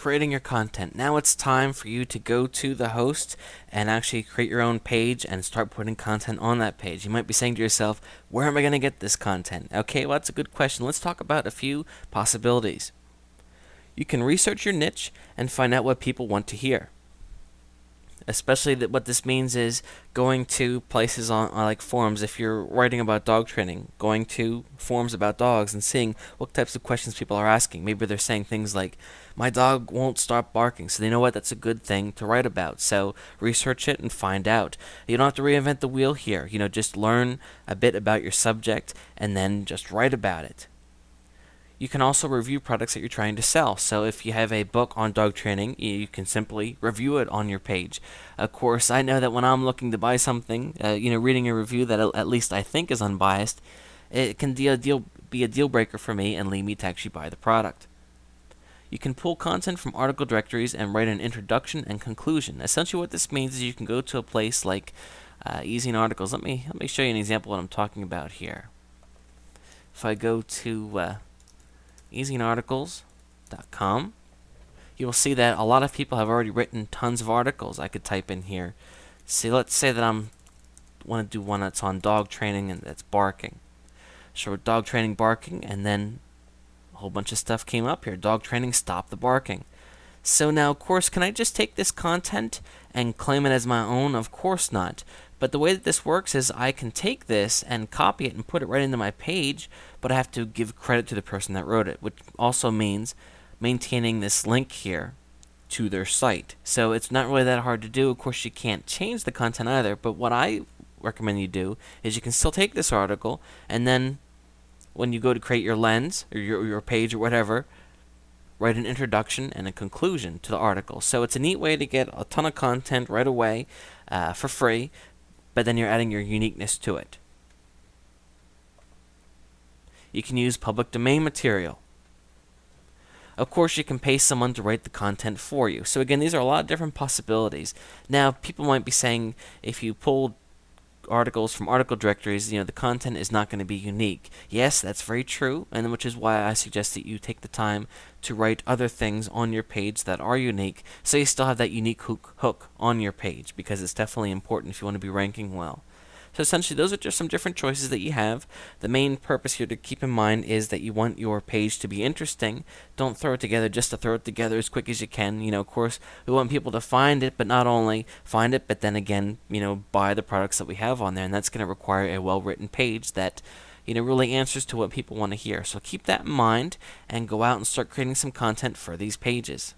creating your content. Now it's time for you to go to the host and actually create your own page and start putting content on that page. You might be saying to yourself, where am I going to get this content? Okay, well, that's a good question. Let's talk about a few possibilities. You can research your niche and find out what people want to hear. Especially that what this means is going to places on like forums. If you're writing about dog training, going to forums about dogs and seeing what types of questions people are asking. Maybe they're saying things like, my dog won't stop barking, so they know what, that's a good thing to write about. So research it and find out. You don't have to reinvent the wheel here. Just learn a bit about your subject and then just write about it. You can also review products that you're trying to sell. So if you have a book on dog training, you can simply review it on your page. Of course, I know that when I'm looking to buy something, reading a review that at least I think is unbiased, it can be a deal breaker for me and lead me to actually buy the product. You can pull content from article directories and write an introduction and conclusion. Essentially what this means is you can go to a place like Easy in Articles. Let me show you an example of what I'm talking about here. If I go to easyinarticles.com, you will see that a lot of people have already written tons of articles. I could type in here. See, let's say that I want to do one that's on dog training and that's barking. So dog training barking, and then a whole bunch of stuff came up here. Dog training, stop the barking. So now, of course, can I just take this content and claim it as my own? Of course not. But the way that this works is I can take this and copy it and put it right into my page, but I have to give credit to the person that wrote it, which also means maintaining this link here to their site. So it's not really that hard to do. Of course, you can't change the content either, but what I recommend you do is you can still take this article, and then when you go to create your lens or your page or whatever, write an introduction and a conclusion to the article. So it's a neat way to get a ton of content right away for free, but then you're adding your uniqueness to it. You can use public domain material. Of course, you can pay someone to write the content for you. So again, these are a lot of different possibilities. Now, people might be saying if you pull articles from article directories, the content is not going to be unique. Yes, that's very true, and which is why I suggest that you take the time to write other things on your page that are unique, so you still have that unique hook on your page, because it's definitely important if you want to be ranking well. So essentially, those are just some different choices that you have. The main purpose here to keep in mind is that you want your page to be interesting. Don't throw it together just to throw it together as quick as you can. Of course, we want people to find it, but not only find it, but then again, buy the products that we have on there. And that's going to require a well-written page that, really answers to what people want to hear. So keep that in mind and go out and start creating some content for these pages.